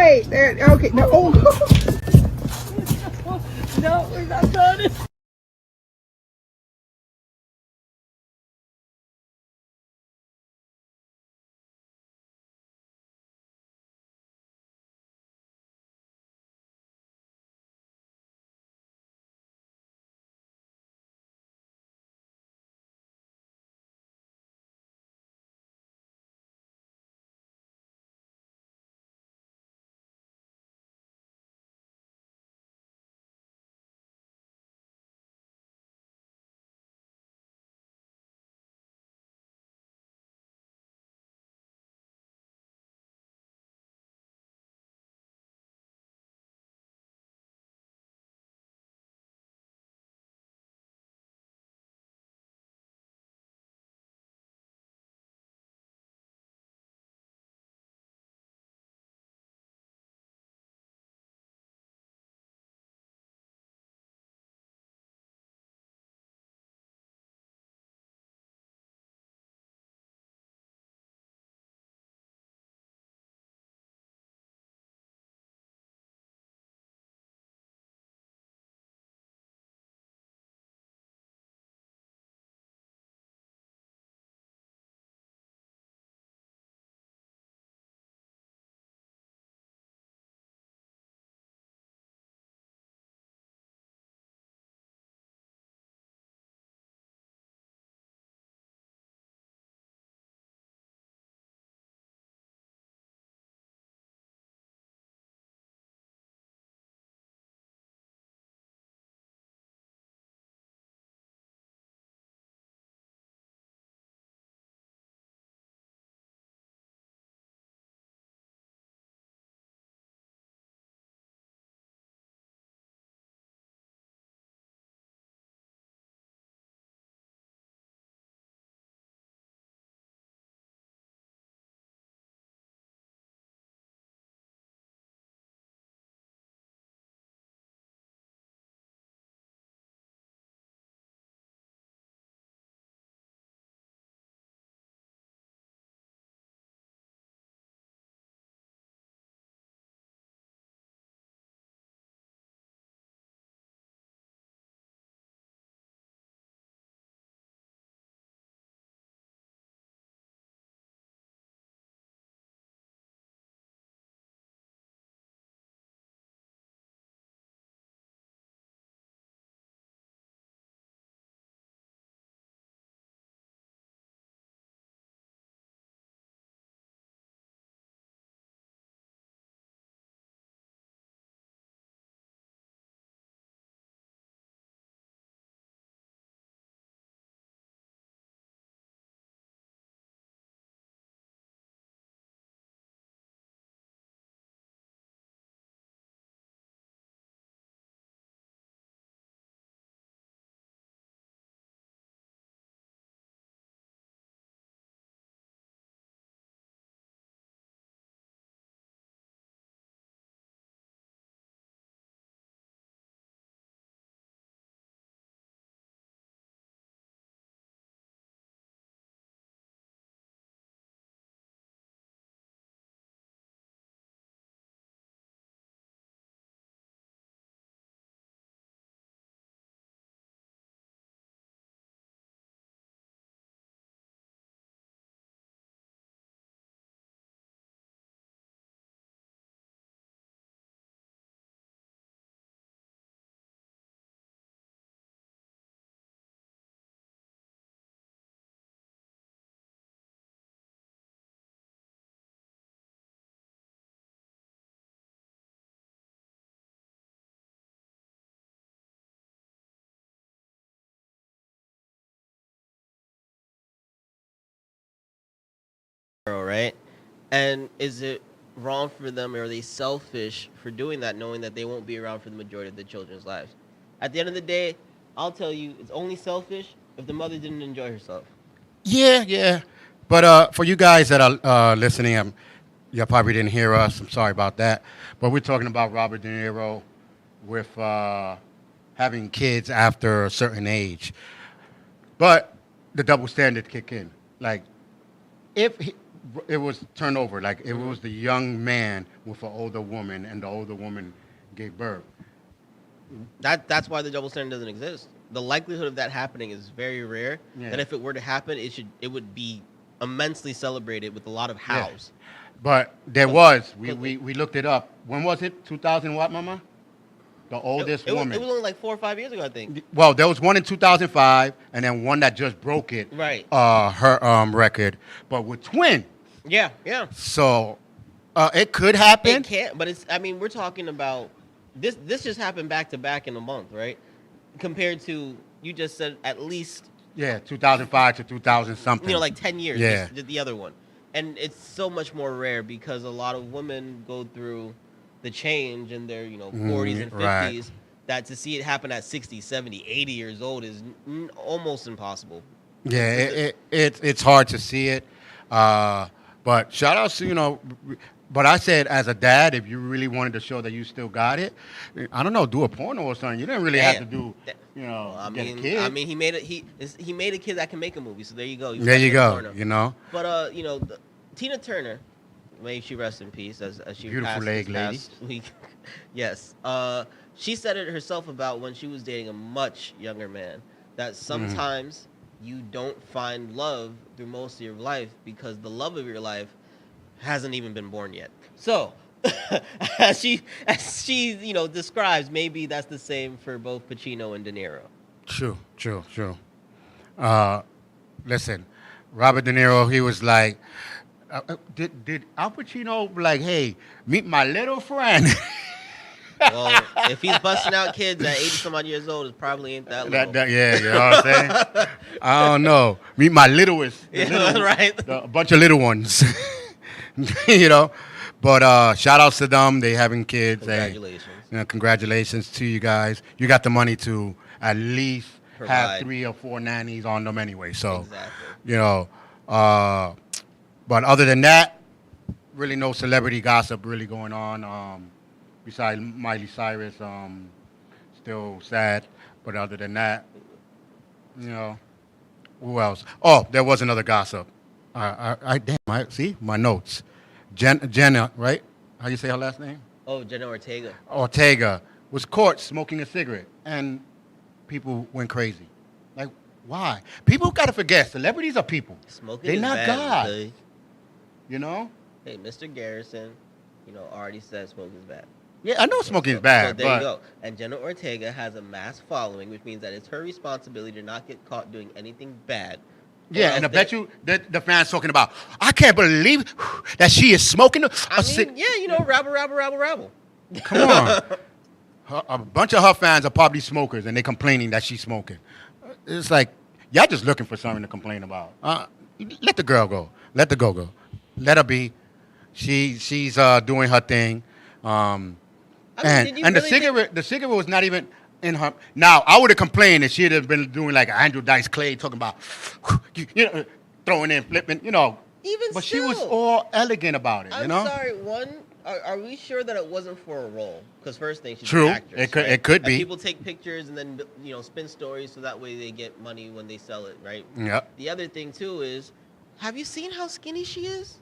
Okay, there. Okay, no. Oh. No, we're not done. Right? And is it wrong for them, or are they selfish for doing that, knowing that they won't be around for the majority of the children's lives? At the end of the day, I'll tell you, it's only selfish if the mother didn't enjoy herself. Yeah, yeah. But for you guys that are listening, you probably didn't hear us. I'm sorry about that. But we're talking about Robert De Niro with having kids after a certain age. But the double standard kick in. Like, if he, it was turnover. Like it was the young man with an older woman, and the older woman gave birth. That's why the double standard doesn't exist. The likelihood of that happening is very rare. Yeah. That if it were to happen, it would be immensely celebrated with a lot of hows. But there was. We looked it up. When was it? 2000 what, Mama? The oldest woman. It was only like 4 or 5 years ago, I think. Well, there was one in 2005, and then one that just broke it. Right. Her record, but with twins. Yeah, yeah. So it could happen. It can't, but it's. I mean, we're talking about this. This just happened back to back in a month, right? Compared to you just said at least. Yeah, 2005 to 2000 something. Like 10 years. Yeah. The other one, and it's so much more rare because a lot of women go through the change in their 40s and 50s. Right. That to see it happen at 60, 70, 80 years old is almost impossible. Yeah, it's hard to see it. But shout out to, but I said as a dad, if you really wanted to show that you still got it, I don't know, do a porno or something. You didn't really have to do, get a kid. I mean, he made a kid that can make a movie. So there you go. There you go, But Tina Turner, may she rest in peace, as she beautiful passed leg this lady. past week. Yes. She said it herself about when she was dating a much younger man, that sometimes you don't find love through most of your life because the love of your life hasn't even been born yet. So, as she describes, maybe that's the same for both Pacino and De Niro. True. Listen, Robert De Niro, he was like, did Al Pacino like, hey, meet my little friend? Well, if he's busting out kids at 80 some odd years old, it probably ain't that little. Yeah, you know what I'm saying? I don't know. Meet my littlest. Right. A bunch of little ones. But shout outs to them. They having kids. Congratulations. Congratulations to you guys. You got the money to at least Provide. have 3 or 4 nannies on them anyway. So, Exactly. But other than that, really no celebrity gossip really going on. Besides Miley Cyrus, still sad. But other than that, who else? Oh, there was another gossip. See my notes. Jenna, right? How you say her last name? Oh, Jenna Ortega. Ortega was caught smoking a cigarette, and people went crazy. Like, why? People got to forget, celebrities are people. Smoking They're is not bad, God. Billy. Hey, Mr. Garrison, already said smoking is bad. Yeah, I know smoking is bad. So there you go. And Jenna Ortega has a mass following, which means that it's her responsibility to not get caught doing anything bad. Yeah, and I bet you the fans talking about, I can't believe that she is smoking. Rabble. Come on. A bunch of her fans are probably smokers, and they're complaining that she's smoking. It's like, y'all just looking for something to complain about. Let the girl go. Let the girl go. Let her be. She's doing her thing. And the cigarette was not even in her. Now, I would have complained if she'd have been doing like Andrew Dice Clay, talking about, throwing in, flipping, But she was all elegant about it, I'm sorry, are we sure that it wasn't for a role? Because first thing, she's True. an actress, It could be. People take pictures and then, spin stories so that way they get money when they sell it, right? Yep. The other thing, too, is, have you seen how skinny she is?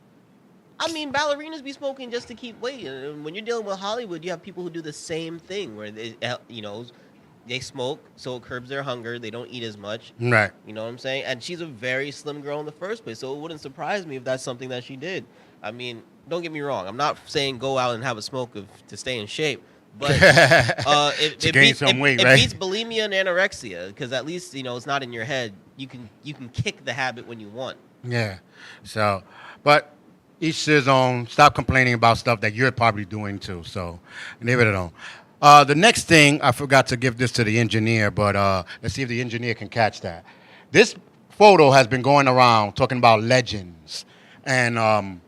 I mean, ballerinas be smoking just to keep weight. And when you're dealing with Hollywood, you have people who do the same thing where they smoke, so it curbs their hunger. They don't eat as much. Right. You know what I'm saying? And she's a very slim girl in the first place, so it wouldn't surprise me if that's something that she did. I mean, don't get me wrong. I'm not saying go out and have a smoke to stay in shape, but it beats bulimia and anorexia because at least it's not in your head. You can kick the habit when you want. Yeah. So, but each to his own. Stop complaining about stuff that you're probably doing too. So, leave it alone. The next thing, I forgot to give this to the engineer, but let's see if the engineer can catch that. This photo has been going around talking about legends, and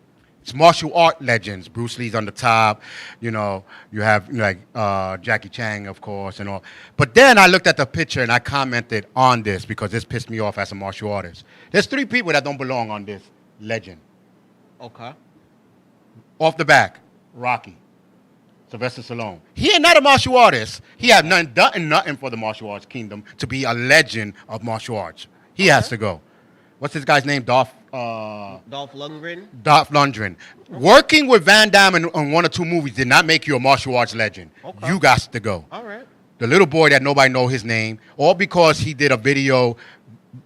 it's martial art legends. Bruce Lee's on the top. You have like Jackie Chan, of course, and all. But then I looked at the picture and I commented on this because this pissed me off as a martial artist. There's 3 people that don't belong on this legend. Okay. Off the back, Rocky. Sylvester Stallone. He ain't not a martial artist. He had nothing for the martial arts kingdom to be a legend of martial arts. He has to go. What's this guy's name? Dolph Dolph Lundgren. Dolph Lundgren. Working with Van Damme on one or two movies did not make you a martial arts legend. Okay. You got to go. All right. The little boy that nobody know his name, all because he did a video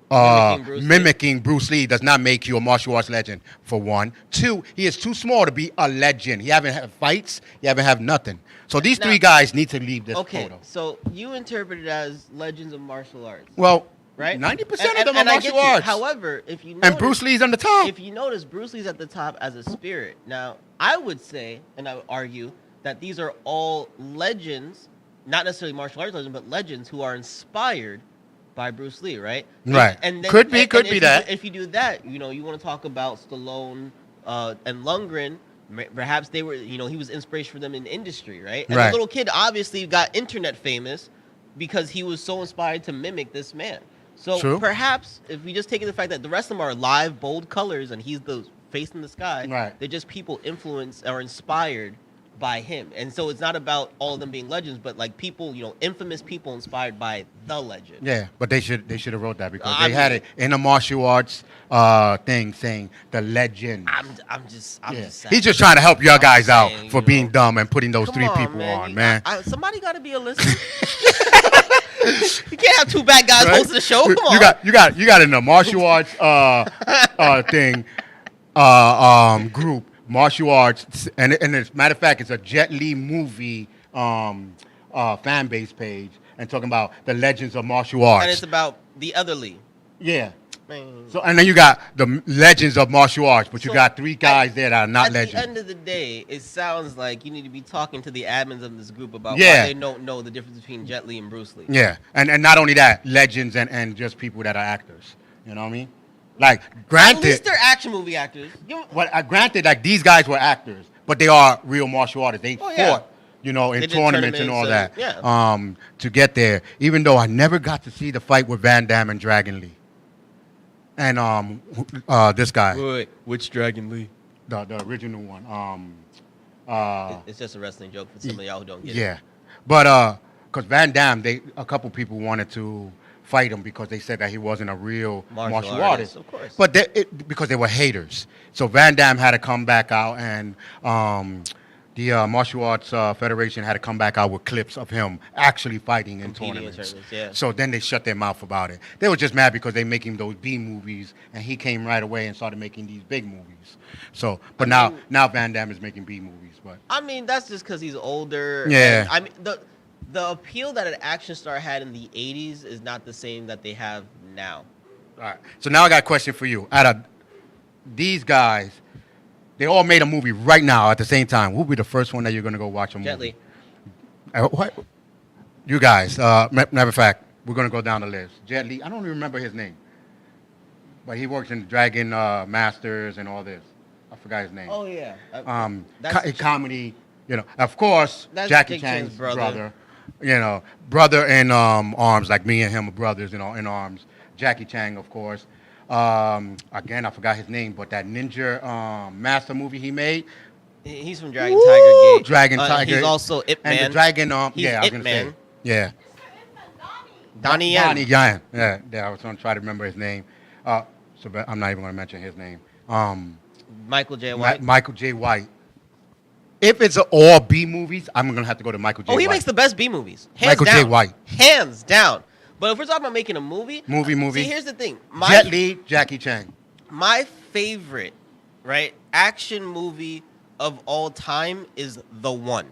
mimicking Bruce Lee does not make you a martial arts legend, for one. Two, he is too small to be a legend. He haven't had fights. He haven't had nothing. So these three guys need to leave this photo. So you interpret it as legends of martial arts. Well, right? 90% of them are I get martial you. arts. However, if you notice, and Bruce Lee's on the top. If you notice, Bruce Lee's at the top as a spirit. Now, I would say, and I would argue, that these are all legends, not necessarily martial arts legends, but legends who are inspired by Bruce Lee, right? Right. And then, could be that. If you do that, you want to talk about Stallone and Lundgren. Perhaps they were, he was inspiration for them in industry, right? And the little kid obviously got internet famous because he was so inspired to mimic this man. So perhaps if we just take the fact that the rest of them are live, bold colors, and he's the face in the sky, they're just people influenced or inspired by him. And so it's not about all of them being legends, but like people, infamous people inspired by the legend. Yeah, but they should have wrote that because they had it in a martial arts thing saying the legend. I'm just sad. He's just trying to help your guys out for being dumb and putting those three people on, man. Somebody got to be a listener. You can't have two bad guys hosting the show. Come on. You got in the martial arts thing group. Martial arts, and as a matter of fact, it's a Jet Li movie fan base page, and talking about the legends of martial arts. And it's about the other Lee. Yeah. Man. So and then you got the legends of martial arts, but you got three guys there that are not legends. At the end of the day, it sounds like you need to be talking to the admins of this group about why they don't know the difference between Jet Li and Bruce Lee. Yeah, and not only that, legends and just people that are actors. You know what I mean? Like, granted, at least they're action movie actors. Well, granted, like these guys were actors, but they are real martial artists. They fought, in tournaments and all that, to get there. Even though I never got to see the fight with Van Damme and Dragon Lee, and this guy. Wait, which Dragon Lee? The original one. It's just a wrestling joke for some of y'all who don't get it. Yeah, but because Van Damme, a couple people wanted to fight him because they said that he wasn't a real martial artist. Of course. But because they were haters. So Van Damme had to come back out, and the Martial Arts Federation had to come back out with clips of him actually fighting in tournaments. So then they shut their mouth about it. They were just mad because they making those B movies, and he came right away and started making these big movies. So, but now Van Damme is making B movies. But I mean, that's just because he's older. Yeah. I mean, the appeal that an action star had in the 80s is not the same that they have now. All right. So now I got a question for you. Out of these guys, they all made a movie right now at the same time. Who will be the first one that you're going to go watch a movie? Jet Li. What? You guys. Matter of fact, we're going to go down the list. Jet Li. I don't even remember his name. But he works in Dragon Masters and all this. I forgot his name. Oh, yeah. Comedy. Of course, that's Jackie Chan's brother. Brother in arms, like me and him are brothers, in arms. Jackie Chan, of course. Again, I forgot his name, but that ninja master movie he made. He's from Dragon Tiger Gate. Dragon Tiger. He's also Ip Man. And the Dragon, he's I was going to say. Yeah. Donnie Yen. Donnie Yen. Yeah, I was going to try to remember his name. So I'm not even going to mention his name. Michael J. White. Michael J. White. If it's all B movies, I'm going to have to go to Michael J. White. Oh, he makes the best B movies. Michael J. White. Hands down. But if we're talking about making a movie. See, here's the thing. Jet Li, Jackie Chan. My favorite, action movie of all time is The One.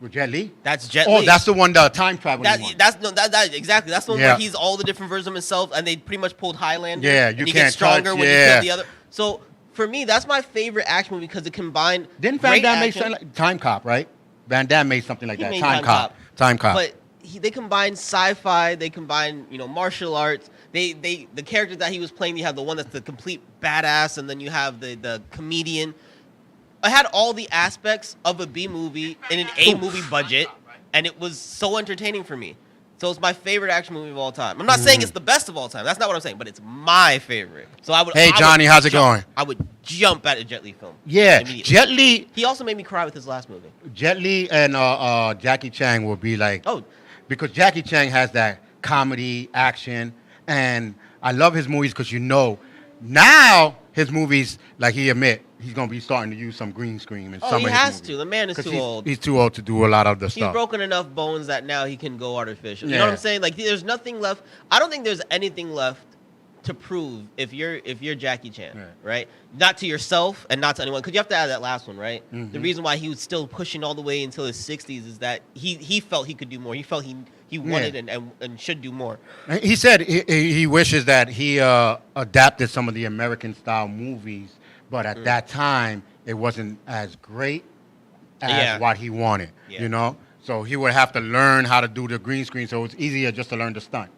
With Jet Li? That's Jet Li. Oh, that's the one, the time traveling one. Exactly. That's the one where he's all the different versions of himself, and they pretty much pulled Highlander. Yeah, and he gets stronger when he killed the other. So, for me, that's my favorite action movie because it combined. Didn't Van Damme make something like Time Cop, right? Van Damme made something like that. Time Cop. But they combine sci-fi. They combine, martial arts. The character that he was playing. You have the one that's the complete badass, and then you have the comedian. I had all the aspects of a B movie in an A movie budget, and it was so entertaining for me. So it's my favorite action movie of all time. I'm not saying it's the best of all time. That's not what I'm saying, but it's my favorite. So I would. Hey, Johnny, how's it going? I would jump at a Jet Li film. Yeah, Jet Li. He also made me cry with his last movie. Jet Li and Jackie Chan will be like. Oh. Because Jackie Chan has that comedy, action, and I love his movies because Now his movies, like he admit, he's gonna be starting to use some green screen in Oh, some he of his has movies. to. The man is 'Cause too old. He's too old to do a lot of the He's stuff. broken enough bones that now he can go artificial. You know Yeah. what I'm saying? Like, there's nothing left. I don't think there's anything left to prove if you're Jackie Chan, Yeah. right? Not to yourself and not to anyone, because you have to add that last one, right? Mhm. The reason why he was still pushing all the way until his 60s is that he felt he could do more. He felt he wanted and should do more. He said he wishes that he adapted some of the American style movies, but at that time it wasn't as great as what he wanted. Yeah. You know, so he would have to learn how to do the green screen. So it's easier just to learn the stunt.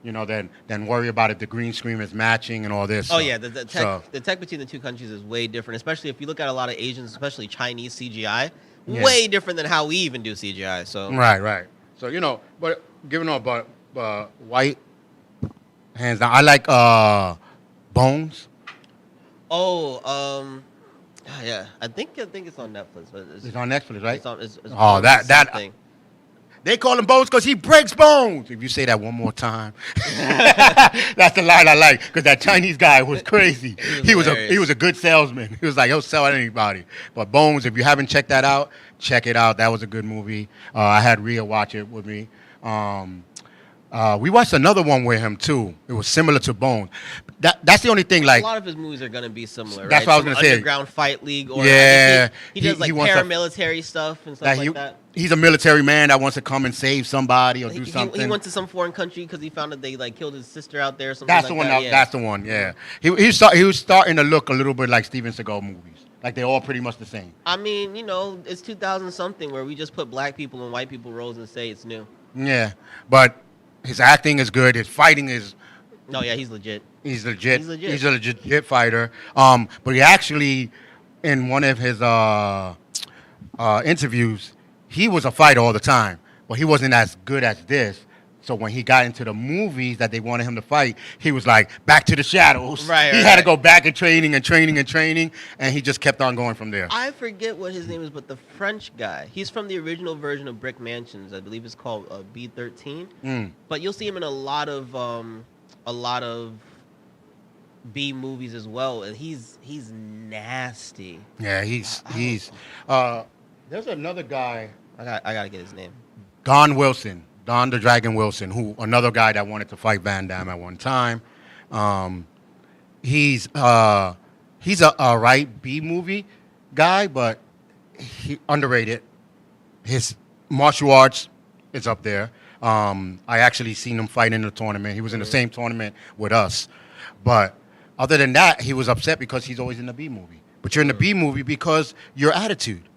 You know, than worry about it. The green screen is matching and all this. Oh so, yeah, the tech between the two countries is way different, especially if you look at a lot of Asians, especially Chinese CGI, way different than how we even do CGI. So right. So but giving up, but White, hands down. I like Bones. Oh, yeah, I think it's on Netflix, but It's on Netflix, right? It's Oh, on that something. They call him Bones because he breaks bones. If you say that one more time, that's the line I like. Because that Chinese guy was crazy. He was a good salesman. He was like, he'll sell anybody. But Bones, if you haven't checked that out, check it out. That was a good movie. I had Rhea watch it with me. We watched another one with him too. It was similar to Bones. That's the only thing. Like a lot of his movies are gonna be similar. That's right? what I was gonna say. Underground Fight League, or Yeah. he does like He wants to- paramilitary stuff and stuff like that. He's a military man that wants to come and save somebody or do something. He went to some foreign country because he found that they like killed his sister out there. Or something That's like the one. That. Yeah. That's the one. Yeah. He was starting to look a little bit like Steven Seagal movies. Like they're all pretty much the same. I mean, it's 2000 something where we just put black people in white people roles and say it's new. Yeah, but his acting is good. His fighting is. No, yeah, he's legit. He's legit. He's legit. He's a legit fighter. But he actually, in one of his interviews, he was a fighter all the time, but he wasn't as good as this. So when he got into the movies that they wanted him to fight, he was like back to the shadows. Right. He had to go back and training, and he just kept on going from there. I forget what his name is, but the French guy. He's from the original version of Brick Mansions. I believe it's called B13. But you'll see him in a lot of B movies as well, and he's nasty. Yeah, he's. There's another guy, I gotta get his name. Don the Dragon Wilson, who another guy that wanted to fight Van Damme at one time. He's a right B movie guy, but he underrated. His martial arts is up there. I actually seen him fight in the tournament. He was in the same tournament with us, but other than that, he was upset because he's always in the B movie. But you're in the B movie because your attitude,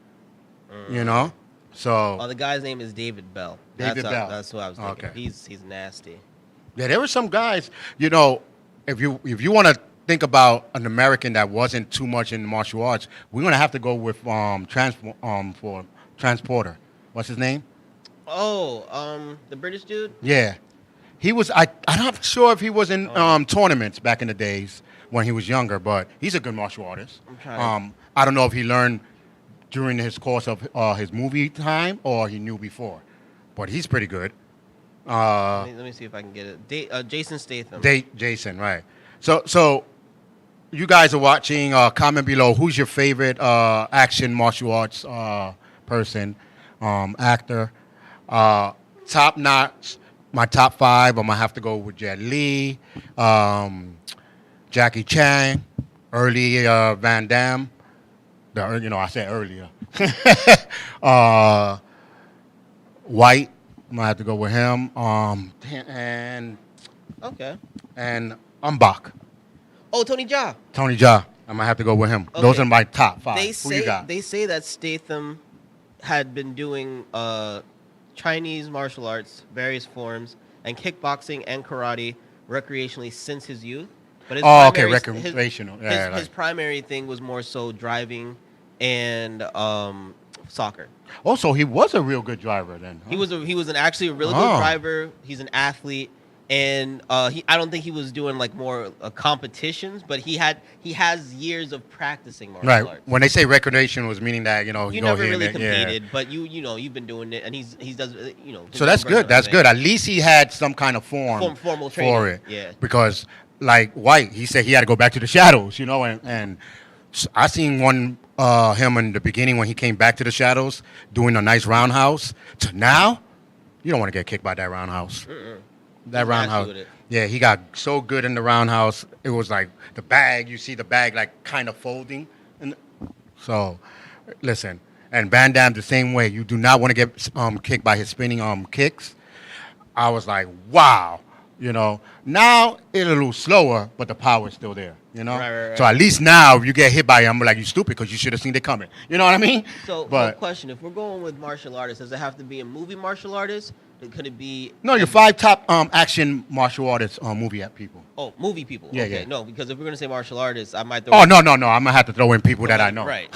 So the guy's name is David Bell. David Bell. That's what I was thinking. Okay. He's nasty. Yeah, there were some guys. If you want to think about an American that wasn't too much in martial arts, we're gonna have to go with for Transporter. What's his name? Oh, the British dude. Yeah, he was. I'm not sure if he was in tournaments back in the days when he was younger, but he's a good martial artist. I don't know if he learned during his course of his movie time or he knew before, but he's pretty good. Let me see if I can get it. Jason Statham. Jason, right? So you guys are watching. Comment below. Who's your favorite action martial arts person, actor? Top notch. My top 5. I'm gonna have to go with Jet Li, Jackie Chan, early Van Damme. I said earlier. White. I'm gonna have to go with him. And Bach. Oh, Tony Jaa. Tony Jaa. I'm gonna have to go with him. Okay. Those are my top 5. Who you got? They say that Statham had been doing Chinese martial arts, various forms, and kickboxing and karate recreationally since his youth. But recreational. His primary thing was more so driving and soccer. Oh, so he was a real good driver then. Huh? He was actually a really good driver. He's an athlete, and I don't think he was doing like more competitions, but he has years of practicing martial arts. When they say recreational, was meaning that you never really competed, but you've been doing it, and he does So that's good. That's good. At least he had some kind of formal training for it. Yeah. Because like White. He said he had to go back to the shadows, and I seen one him in the beginning when he came back to the shadows doing a nice roundhouse. To now, you don't want to get kicked by that roundhouse. That He's nasty roundhouse. with it. Yeah, he got so good in the roundhouse. It was like the bag. You see the bag like kind of folding, and so listen. And Van Damme the same way. You do not want to get kicked by his spinning kicks. I was like, wow. Now it's a little slower, but the power is still there. Right. So at least now, if you get hit by him, I'm like, you stupid because you should have seen it coming. You know what I mean? So, but question: if we're going with martial artists, does it have to be a movie martial artist? Could it be? no, your 5 top action martial artists movie people. Oh, movie people. Yeah, okay, yeah. no, because if we're gonna say martial artists, I might throw. Oh no! I'm gonna have to throw in people that I know. Right.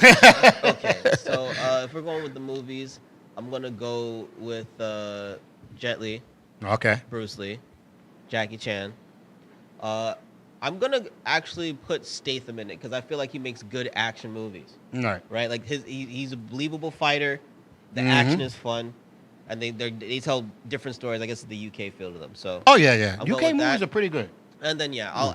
Okay. So if we're going with the movies, I'm gonna go with Jet Li, Okay. Bruce Lee, Jackie Chan. I'm gonna actually put Statham in it because I feel like he makes good action movies. All right. Right? Like he's a believable fighter. The Mhm. action is fun, and they tell different stories. I guess it's the UK feel to them. So. Oh yeah. I'll go UK with movies that. are pretty good. And then I'll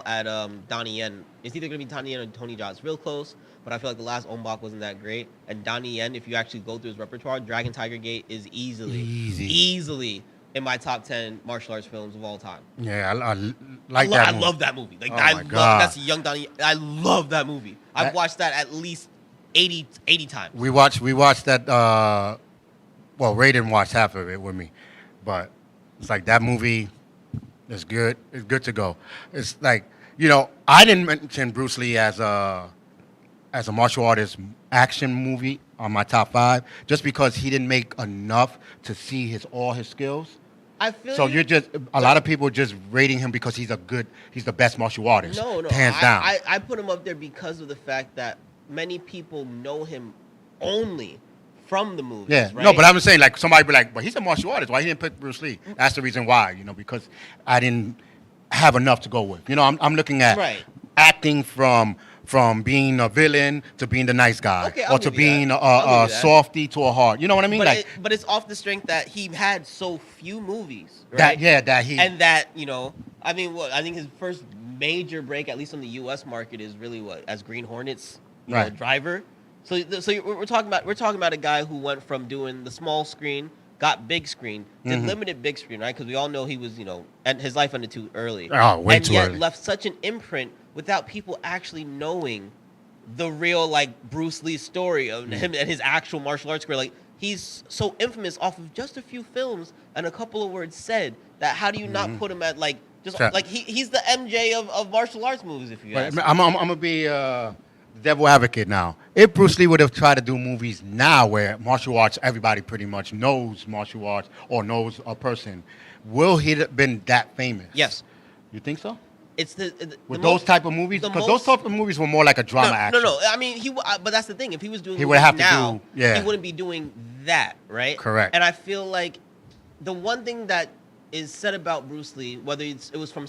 add Donnie Yen. It's either gonna be Donnie Yen or Tony Jaa. It's real close, but I feel like the last Ombak wasn't that great. And Donnie Yen, if you actually go through his repertoire, Dragon Tiger Gate is easily in my top 10 martial arts films of all time. Yeah, I like that. I movie. love that movie. Like Oh I my love God. that's a young Donnie. I love that movie. I've watched that at least 80 times. We watched that. Well, Ray didn't watch half of it with me, but it's like that movie is good. It's good to go. It's like I didn't mention Bruce Lee as a martial artist action movie on my top 5 just because he didn't make enough to see all his skills. I feel So you're just a lot of people just rating him because he's the best martial artist. No. Hands down. I put him up there because of the fact that many people know him only from the movies. Yeah, right? no, but I'm saying like somebody be like, but he's a martial artist. Why he didn't pick Bruce Lee? That's the reason why, because I didn't have enough to go with. I'm looking at Right. acting from being a villain to being the nice guy, Okay, I'll or to give you being that. I'll give a you that. softy to a hard. You know what I mean? But it's off the strength that he had so few movies, right? that he And that I think his first major break, at least on the U.S. market, is really as Green Hornets Right. driver. So we're talking about a guy who went from doing the small screen, got big screen, did limited big screen, right? Because we all know he was and his life ended too early. Oh, way and too yet early. left such an imprint without people actually knowing the real Bruce Lee story of him and his actual martial arts career. Like he's so infamous off of just a few films and a couple of words said that how do you not put him at Sure. he's the MJ of martial arts movies if you ask me. I'm gonna be devil advocate now. If Bruce Lee would have tried to do movies now where martial arts, everybody pretty much knows martial arts or knows a person, will he have been that famous? Yes. You think so? It's With those type of movies? Because those type of movies were more like a drama action. No. I mean, but that's the thing. If he was doing He would movies have to now, do- yeah. he wouldn't be doing that, right? Correct. And I feel like the one thing that is said about Bruce Lee, whether it was from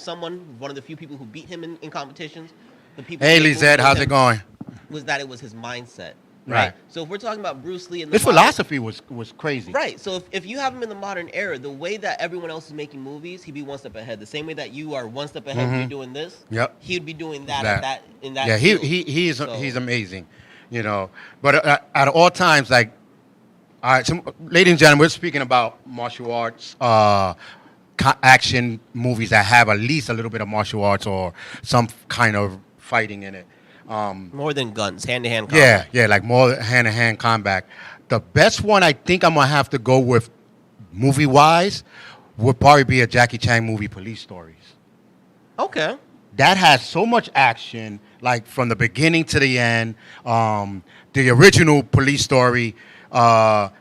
one of the few people who beat him in competitions, the people. Hey, who made Lizette, movies how's with it him, going? Was that it was his mindset, Right. So if we're talking about Bruce Lee and His philosophy was crazy. right? So if you have him in the modern era, the way that everyone else is making movies, he'd be one step ahead. The same way that you are one step ahead when you're doing this. Yep. He would be doing that in that. Yeah, field. he's So- he's amazing, But at all times, all right, so, ladies and gentlemen, we're speaking about martial arts, action movies that have at least a little bit of martial arts or some kind of fighting in it. More than guns, hand-to-hand combat. Yeah, like more hand-to-hand combat. The best one I think I'm gonna have to go with, movie-wise, would probably be a Jackie Chan movie, Police Stories. Okay. That has so much action, like from the beginning to the end. The original Police Story,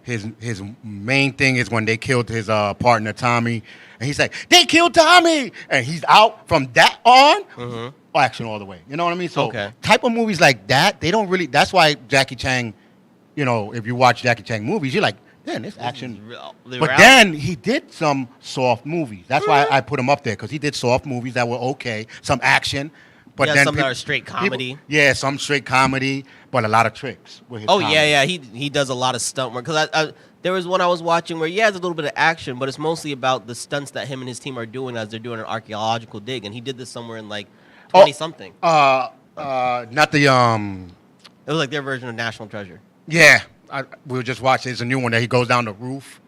his main thing is when they killed his partner Tommy, and he's like, "They killed Tommy," and he's out from that on. Action all the way. You know what I mean? So Okay. type of movies like that, they don't really. That's why Jackie Chan, if you watch Jackie Chan movies, you're like, man, this action. But then he did some soft movies. That's why I put him up there, because he did soft movies that were okay, some action, But Yeah, then some that are straight comedy. yeah, some straight comedy, but a lot of tricks with his Oh comedy. yeah. He does a lot of stunt work. Because there was one I was watching where has a little bit of action, but it's mostly about the stunts that him and his team are doing as they're doing an archaeological dig, and he did this somewhere in like 20 something. Not the It was like their version of National Treasure. Yeah, we were just watching. There's a new one that he goes down the roof.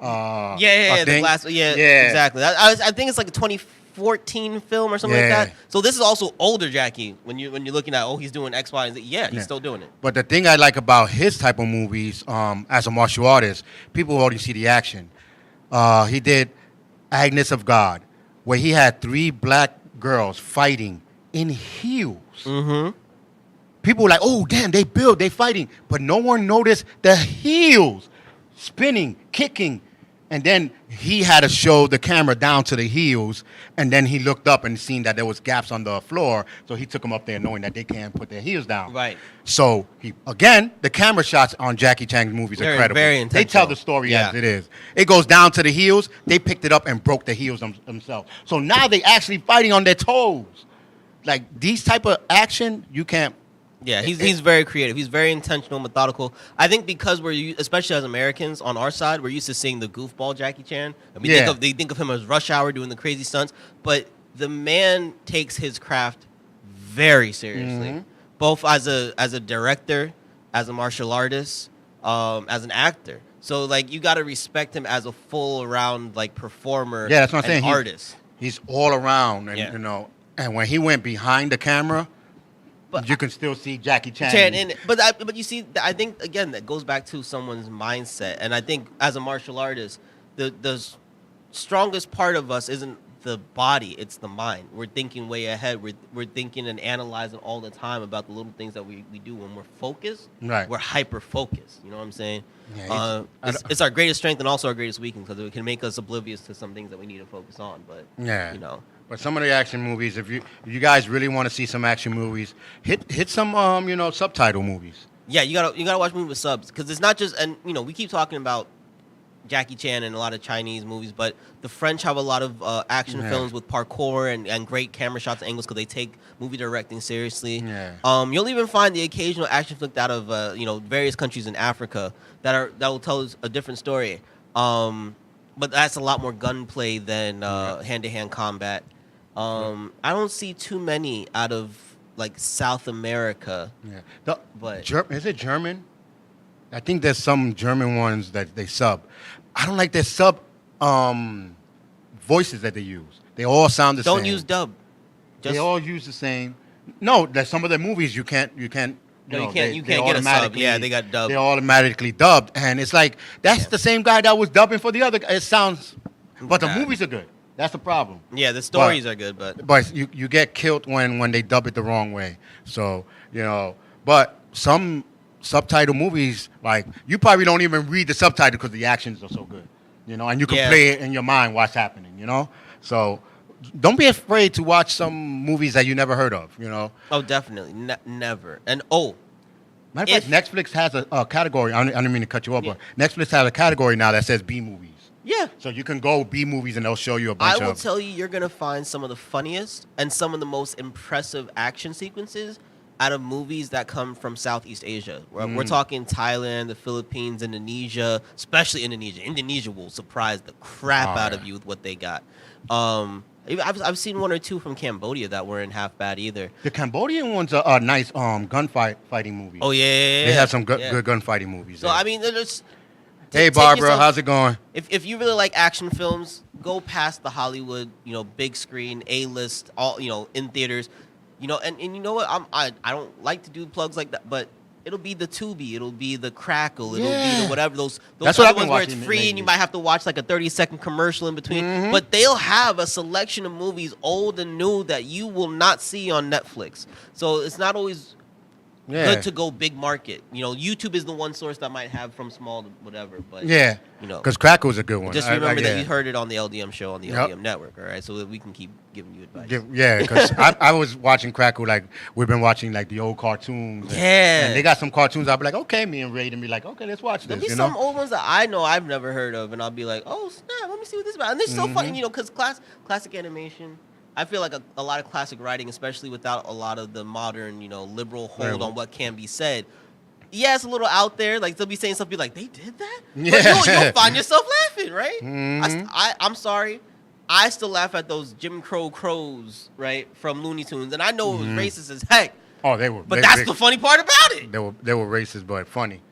The glass. Yeah, exactly. I think it's like a 2014 film or something like that. So this is also older Jackie. When you're looking at he's doing X, Y, and Z. Yeah, he's still doing it. But the thing I like about his type of movies, as a martial artist, people only see the action. He did Agnes of God, where he had 3 black girls fighting in heels. Mm-hmm. People were like, oh, damn, they fighting. But no one noticed the heels spinning, kicking. And then he had to show the camera down to the heels. And then he looked up and seen that there was gaps on the floor. So he took them up there knowing that they can't put their heels down. Right. So, the camera shots on Jackie Chan's movies are incredible. Very intentional. They tell the story as it is. It goes down to the heels. They picked it up and broke the heels themselves. So now they actually fighting on their toes. Like, these type of action, you can't. Yeah, he's very creative. He's very intentional, methodical. I think because especially as Americans on our side, we're used to seeing the goofball Jackie Chan. And they think of him as Rush Hour doing the crazy stunts. But the man takes his craft very seriously, both as a director, as a martial artist, as an actor. So like you got to respect him as a full around like performer. Yeah, that's what I'm saying. Artist. He's all around, and and when he went behind the camera. But you can still see Jackie Chan in it. But you see, I think, again, that goes back to someone's mindset. And I think as a martial artist, the strongest part of us isn't the body, it's the mind. We're thinking way ahead. We're thinking and analyzing all the time about the little things that we do. When we're focused, we're hyper-focused. You know what I'm saying? Yeah, it's our greatest strength and also our greatest weakness because it can make us oblivious to some things that we need to focus on. But, But some of the action movies, if you guys really want to see some action movies, hit some subtitle movies. Yeah, you gotta watch movies with subs because it's not just we keep talking about Jackie Chan and a lot of Chinese movies, but the French have a lot of action films with parkour and great camera shots and angles because they take movie directing seriously. Yeah. You'll even find the occasional action flick out of various countries in Africa that will tell us a different story. But that's a lot more gunplay than hand-to-hand combat. I don't see too many out of like South America. Yeah. Is it German? I think there's some German ones that they sub. I don't like their sub voices that they use. They all sound the same. Don't use dub. They all use the same. No, there's some of the movies you can't. You can't get a sub. Yeah, they got dubbed. They're automatically dubbed, and it's like that's the same guy that was dubbing for the other guy. It sounds, but the movies are good. That's the problem. Yeah, the stories are good, but you get killed when they dub it the wrong way. So but some subtitle movies, like you probably don't even read the subtitle because the actions are so good, and you can play it in your mind what's happening, So don't be afraid to watch some movies that you never heard of, Oh, definitely, never. And matter of fact, Netflix has a category. I don't mean to cut you off, but Netflix has a category now that says B movies. Yeah. So you can go B movies and they'll show you a bunch of. I will tell you, you're gonna find some of the funniest and some of the most impressive action sequences out of movies that come from Southeast Asia. We're talking Thailand, the Philippines, Indonesia, especially Indonesia. Indonesia will surprise the crap out of you with what they got. I've seen one or two from Cambodia that weren't half bad either. The Cambodian ones are nice gunfighting movies. Oh, yeah. They have some good gunfighting movies. So, I mean, there's... Hey, Barbara, how's it going? If you really like action films, go past the Hollywood, big screen, A-list, all, in theaters. And you know what? I don't like to do plugs like that, but it'll be the Tubi, it'll be the Crackle, it'll be the whatever those That's what I've ones been where it's watching free lately. and you might have to watch like a 30-second commercial in between. But they'll have a selection of movies, old and new, that you will not see on Netflix. So it's not always good to go big market. YouTube is the one source that might have from small to whatever. But because Crackle's a good one. Just remember that you heard it on the LDM show on the LDM network, all right? So that we can keep giving you advice. Yeah, because I was watching Crackle, like we've been watching like the old cartoons. And they got some cartoons. I'll be like, okay, me and Ray, and be like, okay, let's watch this. There'll be some old ones that I know I've never heard of, and I'll be like, oh snap, let me see what this is about. And they're so funny, because classic animation. I feel like a lot of classic writing, especially without a lot of the modern, liberal hold on what can be said. Yeah, it's a little out there. Like, they'll be saying something like, they did that? Yeah. But you'll find yourself laughing, right? Mhm. I'm sorry. I still laugh at those Jim Crow crows, right, from Looney Tunes. And I know it was racist as heck. Oh, they were. But that's the funny part about it. They were racist, but funny.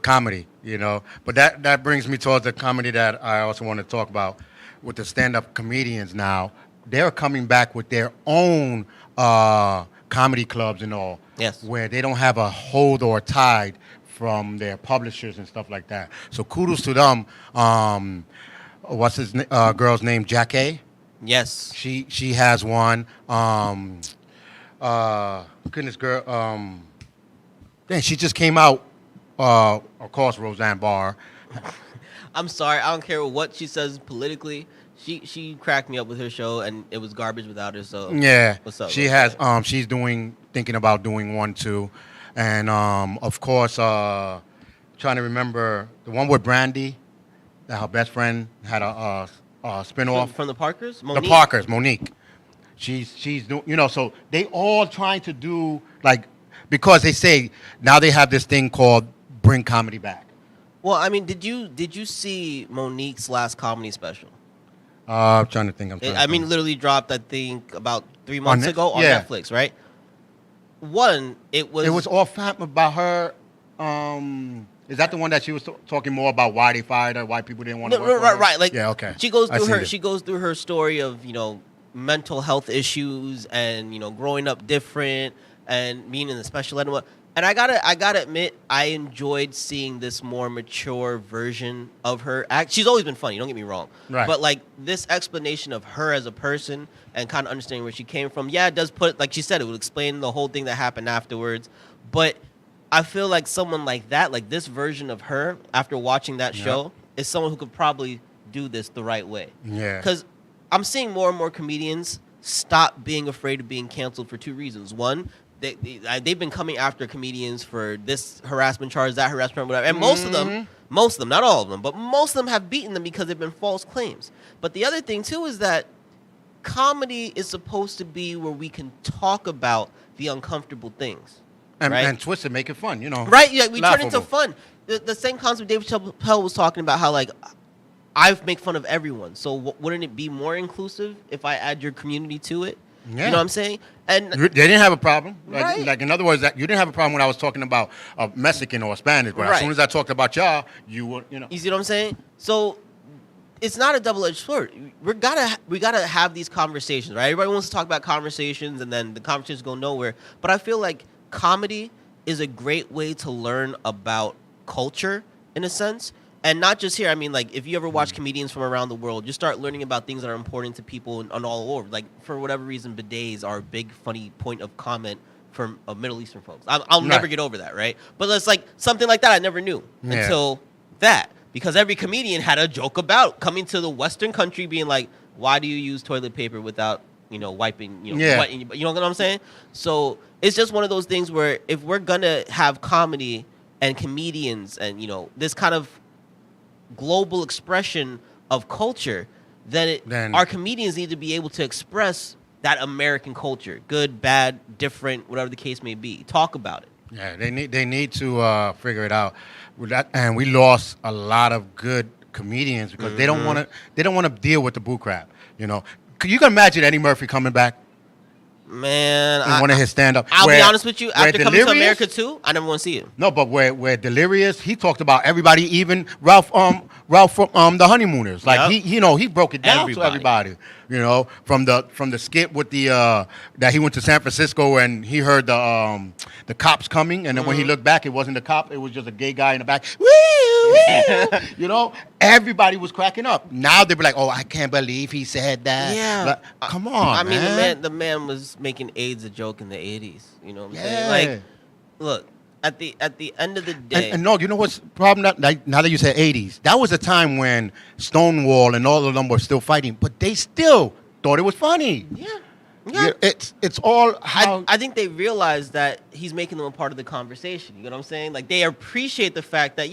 Comedy, But that brings me towards the comedy that I also want to talk about with the stand-up comedians now. They're coming back with their own comedy clubs and all. Yes. Where they don't have a hold or tide from their publishers and stuff like that. So kudos to them. What's his girl's name? Jackie? Yes. She has one. Goodness, girl. Then she just came out. Of course, Roseanne Barr. I'm sorry. I don't care what she says politically. She cracked me up with her show, and it was garbage without her. So Yeah, what's up? she has. She's thinking about doing one too, and of course, trying to remember the one with Brandy, that her best friend had a spinoff from the Parkers. Monique? The Parkers, Monique. She's doing. So they all trying to do because they say now they have this thing called bring comedy back. Well, I mean, did you see Monique's last comedy special? I'm trying to think. Literally dropped, I think, about 3 months ago on Netflix, right? One, it was all about her. Is that the one that she was talking more about why they fired her, why people didn't want to work with her? Right. Like, yeah, okay. She goes through her story of mental health issues and growing up different and being in the special ed. And I gotta admit, I enjoyed seeing this more mature version of her act. She's always been funny, don't get me wrong. Right. But this explanation of her as a person and kind of understanding where she came from, yeah, it does put, like she said, it would explain the whole thing that happened afterwards. But I feel like someone like that, like this version of her, after watching that show, is someone who could probably do this the right way. Yeah. Because I'm seeing more and more comedians stop being afraid of being canceled for two reasons. One, they've been coming after comedians for this harassment charge, that harassment, whatever. And most of them, not all of them, but most of them have beaten them because they've been false claims. But the other thing, too, is that comedy is supposed to be where we can talk about the uncomfortable things. And twist it, make it fun, Right? Yeah, we turn it into laughable. fun. The same concept Dave Chappelle was talking about, how, I make fun of everyone. So wouldn't it be more inclusive if I add your community to it? Yeah. You know what I'm saying? And They didn't have a problem. Right. In other words, that you didn't have a problem when I was talking about Mexican or Spanish. But as Right. soon as I talked about y'all, you were, you see what I'm saying? So it's not a double-edged sword. We gotta have these conversations, right? Everybody wants to talk about conversations, and then the conversations go nowhere. But I feel like comedy is a great way to learn about culture, in a sense. And not just here. I mean, if you ever watch comedians from around the world, you start learning about things that are important to people on all over. For whatever reason, bidets are a big, funny point of comment for Middle Eastern folks. I'll never get over that, right? But it's something like that I never knew until that. Because every comedian had a joke about coming to the Western country being like, why do you use toilet paper without, wiping, wet in you know what I'm saying? So it's just one of those things where if we're going to have comedy and comedians and, this kind of global expression of culture, then our comedians need to be able to express that American culture, good, bad, different, whatever the case may be. Talk about it. Yeah, they need to figure it out. And we lost a lot of good comedians because they don't want to deal with the boo crap. Could you imagine Eddie Murphy coming back? Man, in one of his stand-up. I'll be honest with you. After coming to Delirious? America too, I never want to see it. No, but where Delirious, he talked about everybody, even Ralph from the Honeymooners. He broke it down to everybody. From the skit with the that he went to San Francisco and he heard the cops coming, and then when he looked back, it wasn't the cop, it was just a gay guy in the back. Woo, woo. Everybody was cracking up. Now they be like, "Oh, I can't believe he said that." Yeah, come on. I mean, man. the man was making AIDS a joke in the '80s. You know what I'm saying? Look, at the end of the day, and no, you know what's the problem? Now that you said '80s, that was a time when Stonewall and all of them were still fighting, but they still thought it was funny. Yeah. It's all how I think they realize that he's making them a part of the conversation. You know what I'm saying? They appreciate the fact that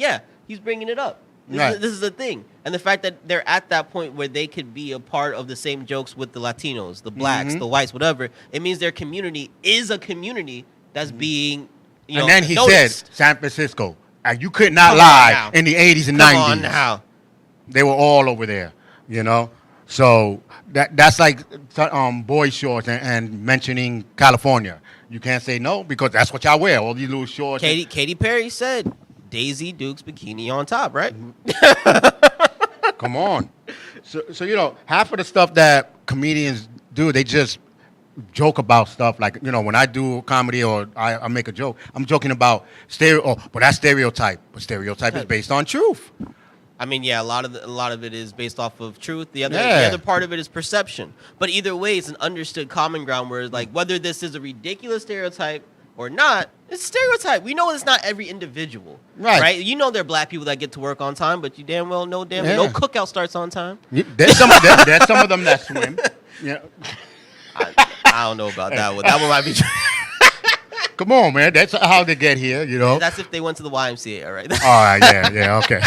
he's bringing it up. Right. This is the thing. And the fact that they're at that point where they could be a part of the same jokes with the Latinos, the blacks, the whites, whatever, it means their community is a community that's being, And then he noticed. said, San Francisco. You could not Come on lie now. in the 80s and Come 90s. on now. They were all over there, So that's like boy shorts and mentioning California. You can't say no because that's what y'all wear, all these little shorts. Katy Perry said Daisy Duke's bikini on top, right? Come on. So half of the stuff that comedians do, they just joke about stuff like, when I do comedy or I make a joke, I'm joking about but that's stereotype. But stereotype is based on truth. I mean, yeah, a lot of it is based off of truth. The other part of it is perception. But either way, it's an understood common ground where it's like whether this is a ridiculous stereotype or not, it's a stereotype. We know it's not every individual, right? You know there are black people that get to work on time, but you damn well know no cookout starts on time. There's some of them that swim. Yeah. I don't know about that one. That one might be true. Come on, man. That's how they get here, That's if they went to the YMCA, all right? All right, yeah, okay.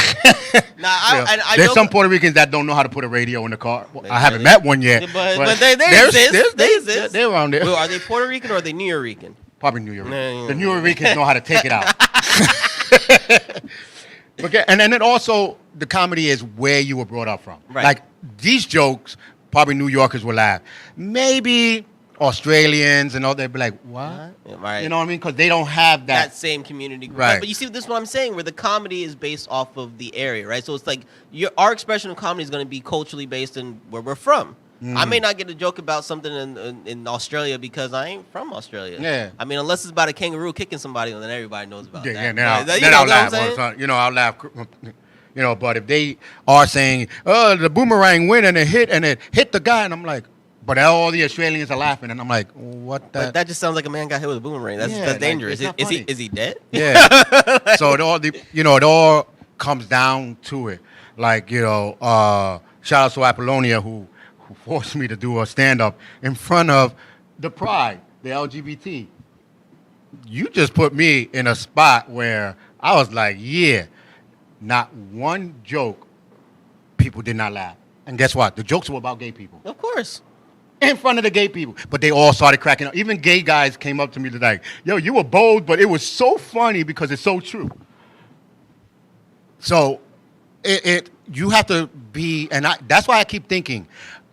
There's some Puerto Ricans that don't know how to put a radio in the car. Well, I haven't met one yet. But they exist. They exist. They're around there. Well, are they Puerto Rican or are they New Yorker? Probably New Yorker. Yeah. The New Yorkers know how to take it out. Okay, and then also the comedy is where you were brought up from. Right. Like these jokes, probably New Yorkers will laugh. Maybe Australians and all, they'd be like, what? Right. You know what I mean? Because they don't have that same community group. Right. But you see, this is what I'm saying, where the comedy is based off of the area, right? So it's like our expression of comedy is going to be culturally based in where we're from. I may not get a joke about something in Australia because I ain't from Australia. Yeah. I mean, unless it's about a kangaroo kicking somebody, then everybody knows about that. Yeah, Then I'll laugh. I'll laugh. But if they are saying, oh, the boomerang went and it hit the guy, and I'm like, but all the Australians are laughing, and I'm like, what the? But that just sounds like a man got hit with a boomerang. That's dangerous. Like, is he dead? Yeah. So it all comes down to it. Like, shout out to Apollonia who forced me to do a stand-up in front of the Pride, the LGBT. You just put me in a spot where I was like, yeah, not one joke, people did not laugh. And guess what? The jokes were about gay people. Of course. In front of the gay people. But they all started cracking up. Even gay guys came up to me like, yo, you were bold, but it was so funny because it's so true. So you have to be, and that's why I keep thinking,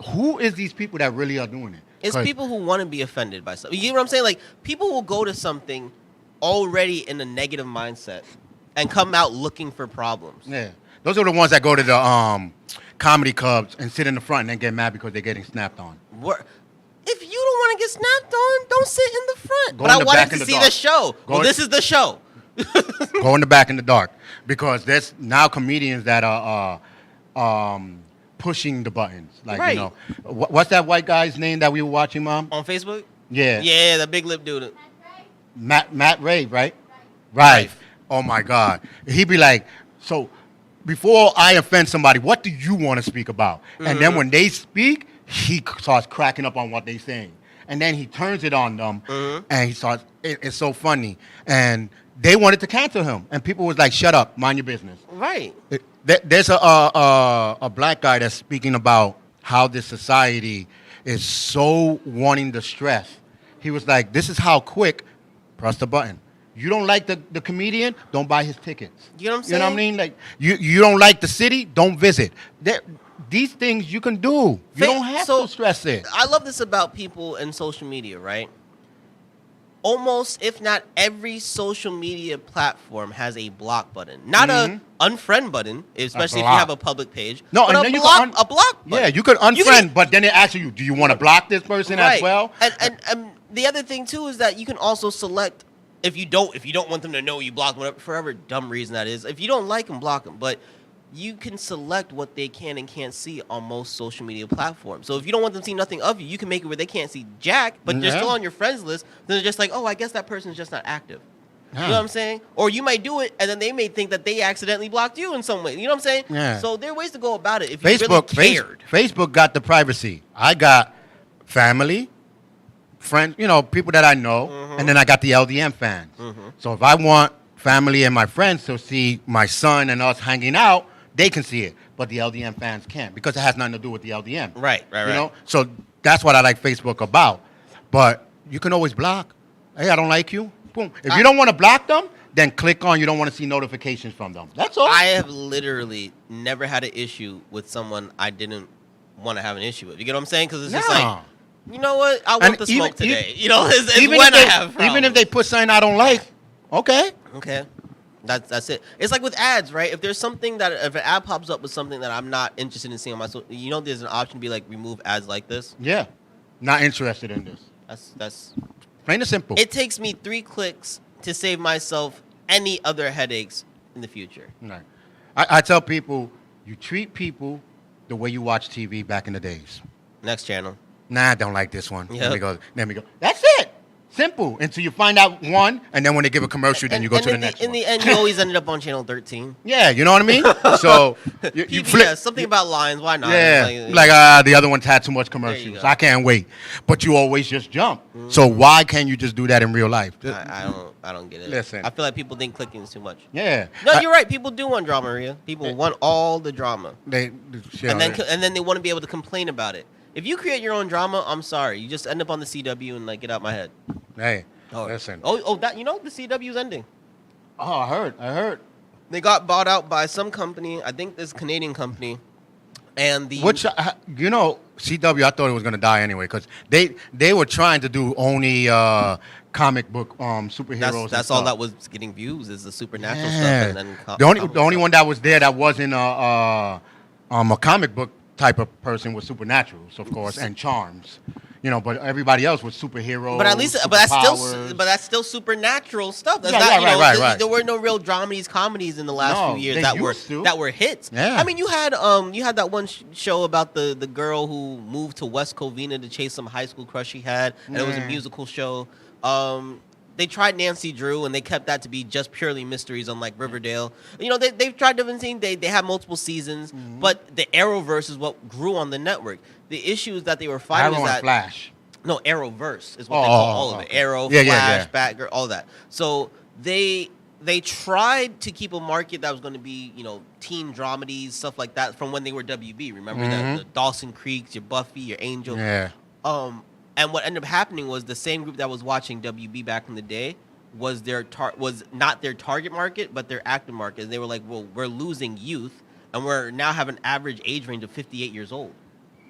who is these people that really are doing it? It's people who want to be offended by something. You know what I'm saying? Like, people will go to something already in a negative mindset and come out looking for problems. Yeah. Those are the ones that go to the comedy clubs and sit in the front and then get mad because they're getting snapped on. If you don't want to get snapped on, don't sit in the front. Go but in I the wanted back to in the see dark. the show. This is the show. Go in the back in the dark. Because there's now comedians that are pushing the buttons. Like, Right. What's that white guy's name that we were watching, Mom? On Facebook? Yeah. Yeah, the big lip dude. Matt Ray, right? Right. Oh, my God. He'd be like, so before I offend somebody, what do you want to speak about? And then when they speak, he starts cracking up on what they're saying. And then he turns it on them, and he starts, it's so funny. And they wanted to cancel him. And people was like, shut up, mind your business. Right. There's a black guy that's speaking about how this society is so wanting the stress. He was like, this is how quick, press the button. You don't like the comedian, don't buy his tickets. You know what I'm saying? You know what I mean? Like, you don't like the city, don't visit. These things you can do. You don't have to stress it. I love this about people in social media, right? Almost, if not every social media platform has a block button. Not a unfriend button, especially if you have a public page. No, but and then a block button. Yeah, you could unfriend, but then it asks you, do you want to block this person as well? And the other thing too is that you can also select if you don't want them to know you block them, for whatever dumb reason that is. If you don't like them, block them. But you can select what they can and can't see on most social media platforms. So if you don't want them to see nothing of you, you can make it where they can't see jack, but they're still on your friends list. Then they're just like, oh, I guess that person's just not active. You know what I'm saying? Or you might do it, and then they may think that they accidentally blocked you in some way. You know what I'm saying? Yeah. So there are ways to go about it if you really cared. Facebook got the privacy. I got family, friends, people that I know, and then I got the LDM fans. So if I want family and my friends to see my son and us hanging out, they can see it, but the LDM fans can't because it has nothing to do with the LDM. Right. You know, so that's what I like Facebook about. But you can always block. Hey, I don't like you. Boom. If you don't want to block them, then click on you don't want to see notifications from them. That's all. I have literally never had an issue with someone I didn't want to have an issue with. You get what I'm saying? Because it's just like, you know what? I want the smoke today. You know, it's even when if they, I have problems. even if they put something I don't like, okay. Okay. That's it. It's like with ads, right? If there's something that, if an ad pops up with something that I'm not interested in seeing on my social, you know, there's an option to be like, remove ads like this. Yeah. Not interested in this. That's plain and simple. It takes me 3 clicks to save myself any other headaches in the future. Right. I tell people, you treat people the way you watch TV back in the days. Next channel. Nah, I don't like this one. Yep. Let me go. That's it. Simple. Until you find out one, and then when they give a commercial, then you go to the next one. In the end, you always ended up on channel 13. Yeah, you know what I mean? So you flip. Something about lines. Why not? Yeah, the other one's had too much commercials. I can't wait. But you always just jump. Mm-hmm. So why can't you just do that in real life? I don't get it. Listen. I feel like people think clicking is too much. Yeah. No, you're right. People do want drama, Maria. People want all the drama. And then they want to be able to complain about it. If you create your own drama, I'm sorry. You just end up on the CW and like get out my head. Hey, listen. That the CW's ending. Oh, I heard. They got bought out by some company. I think this Canadian company. And CW, I thought it was gonna die anyway because they were trying to do only comic book superheroes. That's all that was getting views is the supernatural stuff. And then the only one that was there that wasn't a comic book type of person was Supernaturals, of course, and Charms. You know, but everybody else was superheroes. But at least, that's still supernatural stuff. That's right. There were no real dramedies, comedies in the last few years that were hits. Yeah. I mean, you had that one show about the girl who moved to West Covina to chase some high school crush she had, and it was a musical show. They tried Nancy Drew, and they kept that to be just purely mysteries, unlike Riverdale. You know, they've tried different things. They have multiple seasons, but the Arrowverse is what grew on the network. The issue is that they were fighting Arrow and Flash. No, Arrowverse is what they call all of it. Arrow, Flash, Batgirl, all that. So they tried to keep a market that was going to be, teen dramedies, stuff like that, from when they were WB. Remember the Dawson Creeks, your Buffy, your Angel. Yeah. And what ended up happening was the same group that was watching WB back in the day was was not their target market, but their active market. And they were like, well, we're losing youth, and we're now have an average age range of 58 years old.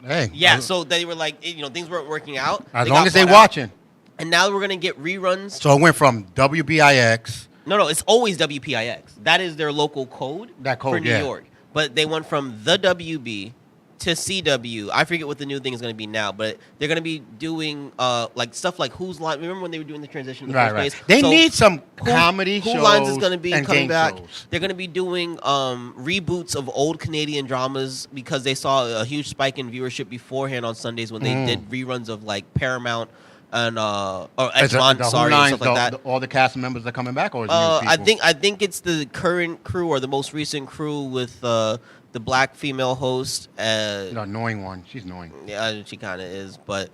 Hey. Yeah, so they were like, things weren't working out. As long as they're watching. And now we're going to get reruns. So it went from WBIX. No, it's always WPIX. That is their local code, for New York. But they went from the WB to CW. I forget what the new thing is going to be now, but they're going to be doing like stuff like Whose Line. Remember when they were doing the transition in the first place? They need some comedy shows. Who Lines is going to be coming back. Shows. They're going to be doing reboots of old Canadian dramas because they saw a huge spike in viewership beforehand on Sundays when they did reruns of like Paramount and or Egmont, stuff like that. All the cast members are coming back, or is I think it's the current crew or the most recent crew with the black female host. The annoying one. She's annoying. Yeah, she kind of is, but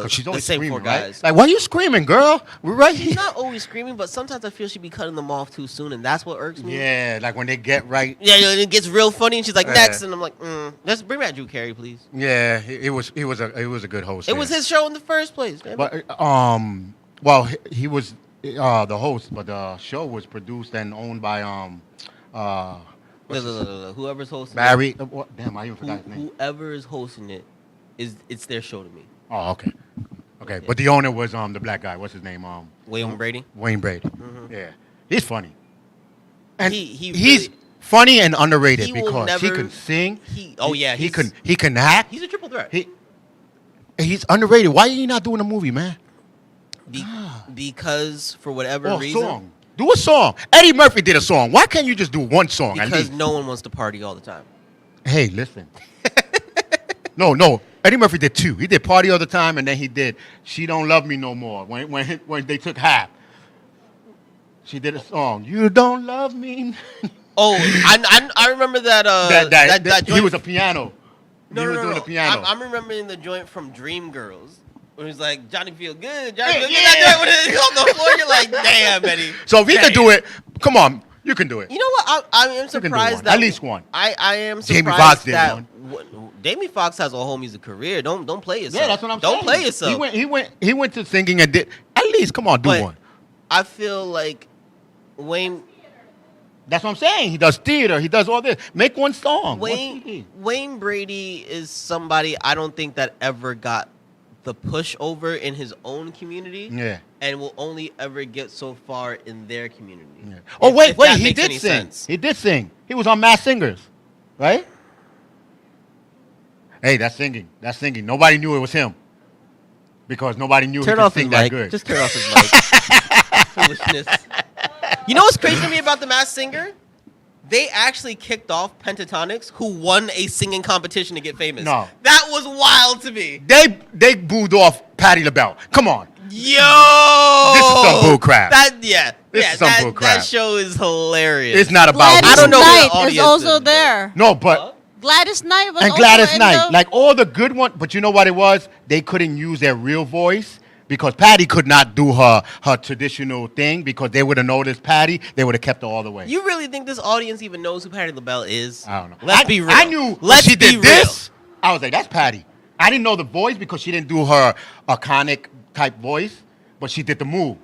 she's always the same screaming, four guys. Right? Like, why are you screaming, girl? We're right here. She's not always screaming, but sometimes I feel she be cutting them off too soon, and that's what irks me. Yeah, like when they get right. Yeah, it gets real funny, and she's like, next, and I'm like, let's bring back Drew Carey, please. Yeah, it was a good host. It was his show in the first place, man. But well, he was the host, but the show was produced and owned by whoever's hosting Barry. Damn, I even forgot his name. Whoever is hosting it, it's their show to me. Oh, okay. Okay, but the owner was the black guy. What's his name? Wayne Brady. Wayne Brady. Mm-hmm. Yeah, he's funny. And he's really, funny and underrated because he can sing. He can act. He's a triple threat. He's underrated. Why are you not doing a movie, man? Because for whatever reason. Song. Do a song. Eddie Murphy did a song. Why can't you just do one song? Because no one wants to party all the time. Hey, listen. No. Eddie Murphy did 2. He did Party All the Time, and then he did She Don't Love Me No More. When they took half, she did a song. You don't love me. Oh, I remember that. That joint. He was a piano. No. Doing the piano. I'm remembering the joint from Dreamgirls. It was like, Johnny Feel Good. Johnny Feel Good. That joint when it's on the floor, you're like, damn, Eddie. So if he could do it, come on. You can do it. You know what? I am You can do surprised one. that At least one. I am Jamie surprised Foxx did that one. Jamie Foxx has a whole music career. Don't play yourself. Yeah, that's what I'm saying. Don't play yourself. He went to singing and did. At least, come on, do But one. I feel like Wayne That's what I'm saying. He does theater. He does all this. Make one song. Wayne Brady is somebody I don't think that ever got the pushover in his own community. Yeah. And will only ever get so far in their community. Yeah. Oh, wait. that He makes did any sing. sense. He did sing. He was on Masked Singers, right? Hey, that's singing. That's singing. Nobody knew it was him because nobody knew Turn he could off his sing that mic. good. Just turn off his mic. Foolishness. You know what's crazy to me about the Masked Singer? They actually kicked off Pentatonics, who won a singing competition to get famous. No. That was wild to me. They booed off Patti LaBelle. Come on. Yo! This is some bull crap. This is some bull crap. That show is hilarious. It's not about. Gladys I don't know who the Knight is audience also is, but- there. No, but Gladys Knight was and also Gladys in Knight, the- like all the good ones. But you know what it was? They couldn't use their real voice because Patty could not do her traditional thing because they would have noticed Patty. They would have kept her all the way. You really think this audience even knows who Patti LaBelle is? I don't know. Let's be real. I knew when Let's she be did this. I was like, that's Patty. I didn't know the voice because she didn't do her iconic type voice, but she did the move.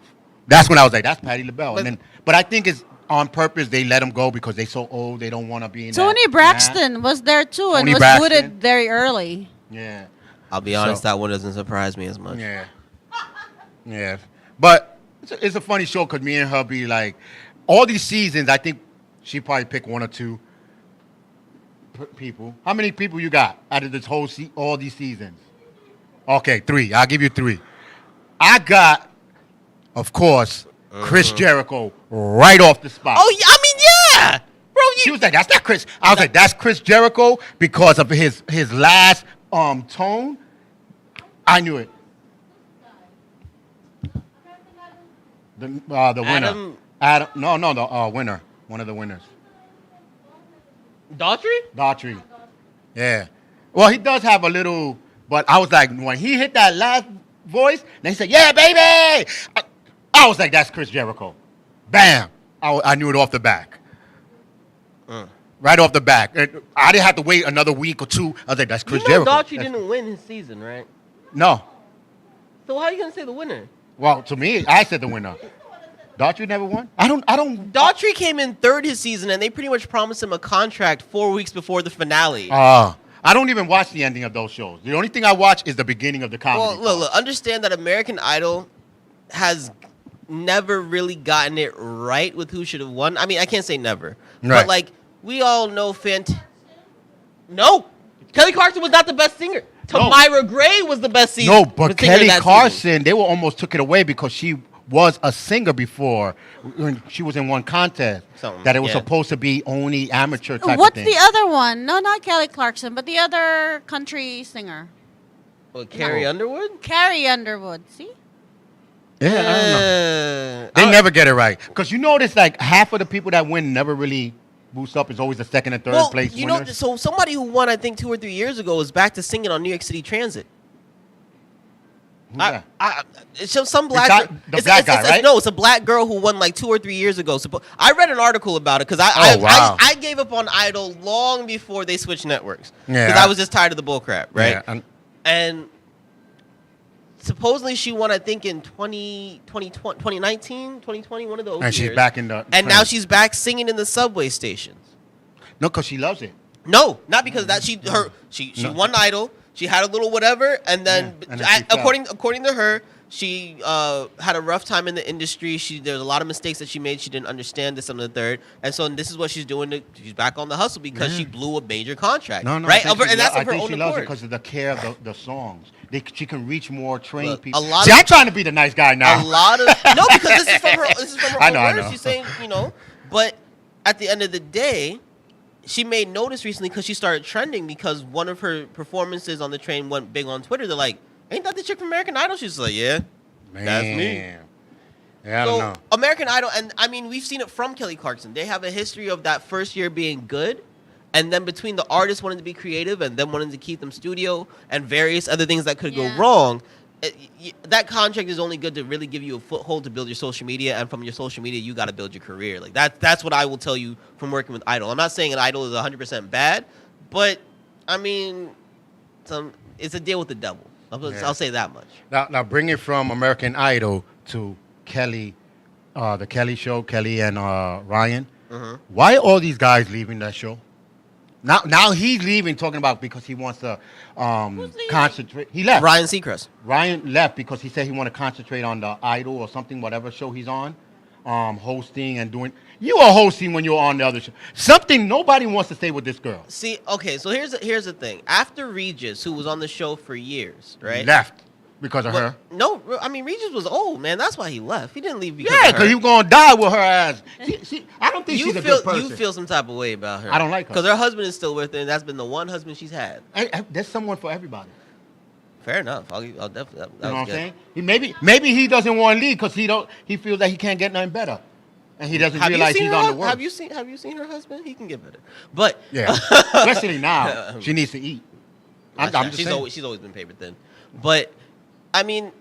That's when I was like, that's Patti LaBelle. But I think it's on purpose. They let him go because they're so old. They don't want to be in Tony that. Braxton was there too and Toni was Braxton. booted very early. Yeah. I'll be honest, that one doesn't surprise me as much. Yeah. Yeah. But it's a funny show because me and her be like, all these seasons, I think she probably picked one or two people. How many people you got out of this whole all these seasons? Okay, 3. I'll give you 3. I got, of course, Chris Jericho right off the spot. Oh, yeah, I mean, yeah. Bro, She was like, that's not Chris. I was like, that's Chris Jericho because of his last tone. I knew it. The winner. Adam. No, the winner. One of the winners. Daughtry? Yeah. Well, he does have a little, but I was like, when he hit that last voice, then he said, yeah, baby. I was like, that's Chris Jericho. Bam. I knew it off the back. Right off the back. I didn't have to wait another week or two. I was like, that's Chris Jericho. Daughtry didn't win his season, right? No. So how are you going to say the winner? Well, to me, I said the winner. Daughtry never won? I don't. Daughtry came in third his season, and they pretty much promised him a contract 4 weeks before the finale. I don't even watch the ending of those shows. The only thing I watch is the beginning of the comedy. Well, look, understand that American Idol has never really gotten it right with who should have won. I mean, I can't say never. Right. But, like, we all know No! Kelly Clarkson was not the best singer. Tamira Gray was the best singer. No, but Kelly Clarkson, season. they almost took it away because she was a singer before when she was in one contest. That it was supposed to be only amateur type What's of thing. the other one? No, not Kelly Clarkson, but the other country singer. Well, Carrie Underwood? Carrie Underwood. See? Yeah, I don't know. They never get it right. Because you notice like half of the people that win never really boost up. It's always the second and third place you winners. know, so somebody who won, I think, 2 or 3 years ago is back to singing on New York City Transit. Who's that? It's just some black The black guy, right? No, it's a black girl who won like 2 or 3 years ago. I read an article about it because I gave up on Idol long before they switched networks. Yeah. Because I was just tired of the bullcrap, right? Yeah, and supposedly she won, I think, in 2019, 2020, one of those and years. she's back in the... And now she's back singing in the subway stations. No, because she loves it. No, not because that she won Idol. She had a little whatever, and then, and then she according to her, she had a rough time in the industry. There's a lot of mistakes that she made. She didn't understand this and the third, and so this is what she's doing. She's back on the hustle because she blew a major contract. No, right? I think Of her own she loves it accord. because of the care of the songs. She can reach more trained Look, people. I'm trying to be the nice guy now. A lot of no, because this is from her. This is from her I own know, I words. know. She's saying, but at the end of the day, she made notice recently because she started trending because one of her performances on the train went big on Twitter. They're like, "Ain't that the chick from American Idol?" She's like, "Yeah, that's me." Yeah, I don't know. American Idol, and I mean, we've seen it from Kelly Clarkson. They have a history of that first year being good, and then between the artists wanting to be creative and them wanting to keep them studio and various other things that could go wrong, that contract is only good to really give you a foothold to build your social media, and from your social media, you got to build your career. Like that's what I will tell you from working with Idol. I'm not saying an Idol is 100% bad, but I mean, it's a deal with the devil. I'll say that much. Now bring it from American Idol to Kelly, the Kelly show, Kelly and Ryan. Mm-hmm. Why are all these guys leaving that show? Now he's leaving, talking about because he wants to concentrate. He left. Ryan Seacrest. Ryan left because he said he want to concentrate on the Idol or something, whatever show he's on, hosting and doing. You are hosting when you're on the other show. Something nobody wants to stay with this girl. See, okay, so here's the thing. After Regis, who was on the show for years, right? Left because of her. No, I mean Regis was old, man. That's why he left. He didn't leave because Yeah, of her. because he was gonna die with her ass. I don't think she's a good person. You feel some type of way about her. I don't like her. Because her husband is still with her, and that's been the one husband she's had. There's someone for everybody. Fair enough. I'll definitely. That You know what I'm good. saying? Maybe he doesn't want to leave because he feels that he can't get nothing better, and he doesn't realize he's on the worst. Have you seen her husband? He can get better. But Yeah, especially now, she needs to eat. I'm just saying. She's always been paper thin. But I mean,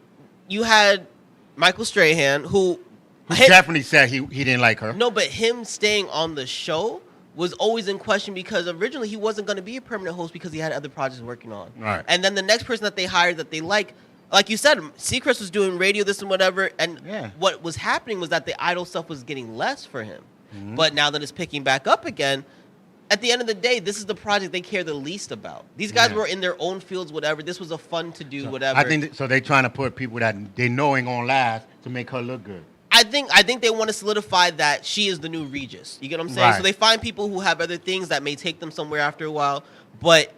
you had Michael Strahan, who definitely said he didn't like her. No, but him staying on the show was always in question because originally he wasn't going to be a permanent host because he had other projects working on. Right. And then the next person that they hired that they like you said, Seacrest was doing radio, this and whatever. And what was happening was that the Idol stuff was getting less for him. Mm-hmm. But now that it's picking back up again, at the end of the day, this is the project they care the least about. These guys were in their own fields, whatever. This was a fun to do, whatever. I think so. They're trying to put people that they know ain't gonna last to make her look good. I think they want to solidify that she is the new Regis. You get what I'm saying? Right. So they find people who have other things that may take them somewhere after a while, but